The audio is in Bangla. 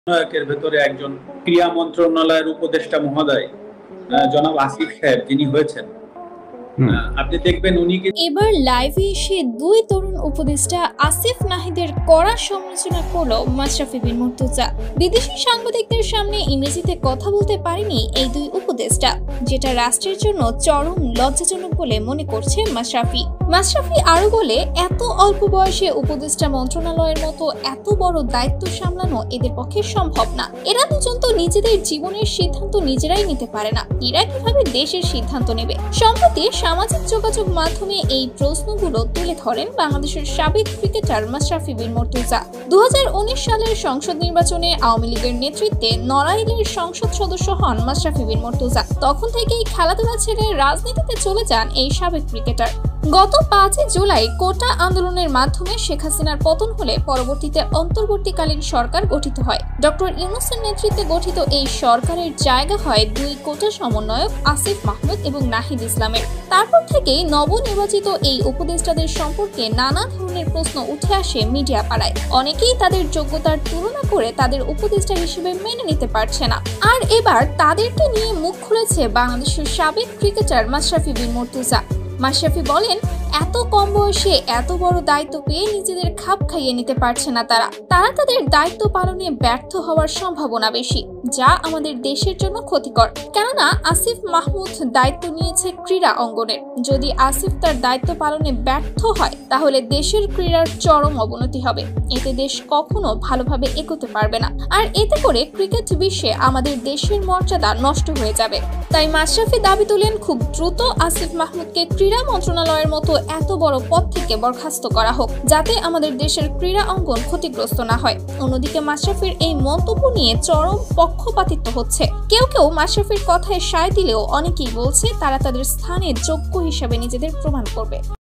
এর ভেতরে একজন ক্রীড়া মন্ত্রণালয়ের উপদেষ্টা মহোদয় জনাব আসিফ সাহেব যিনি হয়েছেন, আপনি দেখবেন উনি এবার লাইভে এসে দুই তরুণ উপদেষ্টা আসিফ নাহিদের কড়া সমালোচনা করল মাশরাফি বিন মুর্তজা। বিদেশি সাংবাদিকদের সামনে ইংরেজিতে কথা বলতে পারেনি এই দুই উপদেষ্টা, যেটা রাষ্ট্রের জন্য চরম লজ্জাজনক বলে মনে করছে মাশরাফি। মাশরাফি আরো বলে, এত অল্প বয়সে উপদেষ্টা মন্ত্রণালয়ের মতো এত বড় দায়িত্ব সামলানো এদের পক্ষে সম্ভব না। এরা দুজন তো নিজেদের জীবনের সিদ্ধান্ত নিজেরাই নিতে পারে না, এরা কিভাবে দেশের সিদ্ধান্ত নেবে? সম্প্রতি সামাজিক যোগাযোগ মাধ্যমে এই প্রশ্নগুলো তুলে ধরেন বাংলাদেশের সাবেক ক্রিকেটার মাশরাফি বিন মুর্তজা। 2019 সালের সংসদ নির্বাচনে আওয়ামী লীগের নেতৃত্বে নড়াইলের সংসদ সদস্য হন মাশরাফি বিন মুর্তজা। তখন থেকেই খেলাধুলা ছেড়ে রাজনীতিতে চলে যান এই সাবেক ক্রিকেটার। গত 5 জুলাই কোটা আন্দোলনের মাধ্যমে শেখ হাসিনার পতন হলে পরবর্তীতে অন্তর্বর্তীকালীন সরকার গঠিত হয়। ডক্টর ইউনূসের নেতৃত্বে গঠিত এই সরকারের জায়গা হয় দুই কোটা সমন্বয়ক আসিফ মাহমুদ এবং নাহিদ ইসলামের। তারপর থেকেই নবনির্বাচিত এই উপদেষ্টাদের সম্পর্কে নানা ধরনের প্রশ্ন উঠে আসে মিডিয়া পাড়ায়। অনেকেই তাদের যোগ্যতার তুলনা করে তাদের উপদেষ্টা হিসেবে মেনে নিতে পারছে না। আর এবার তাদেরকে নিয়ে মুখ খুলেছে বাংলাদেশের সাবেক ক্রিকেটার মাশরাফি বিন মুর্তজা। মাশরাফি বলেন, এত কম বয়সে এত বড় দায়িত্ব পেয়ে নিজেদের খাপ খাইয়ে নিতে পারছে না তারা তাদের দায়িত্ব পালনে ব্যর্থ হওয়ার সম্ভাবনা বেশি, যা আমাদের দেশের জন্য ক্ষতিকর। কেননা আসিফ মাহমুদ দায়িত্ব নিয়েছে ক্রীড়া অঙ্গনের। যদি আসিফ তার দায়িত্ব পালনে ব্যর্থ হয় তাহলে দেশের ক্রীড়ার চরম অবনতি হবে। এতে দেশ কখনো ভালোভাবে এগোতে পারবে না, আর এতে করে ক্রিকেট বিশ্বে আমাদের দেশের মর্যাদা নষ্ট হয়ে যাবে। তাই মাশরাফি দাবি তুলেন, খুব দ্রুত আসিফ মাহমুদকে ক্রীড়া মন্ত্রণালয়ের মতো এত বড় পদ থেকে বরখাস্ত করা হোক, যাতে আমাদের দেশের ক্রীড়া অঙ্গন ক্ষতিগ্রস্ত না হয়। অন্যদিকে মাশরাফির এই মন্তব্য নিয়ে চরম পক্ষপাতিত্ব হচ্ছে। কেউ কেউ মাশরাফির কথায় সায় দিলেও অনেকেই বলছে তারা তাদের স্থানে যোগ্য হিসাবে নিজেদের প্রমাণ করবে।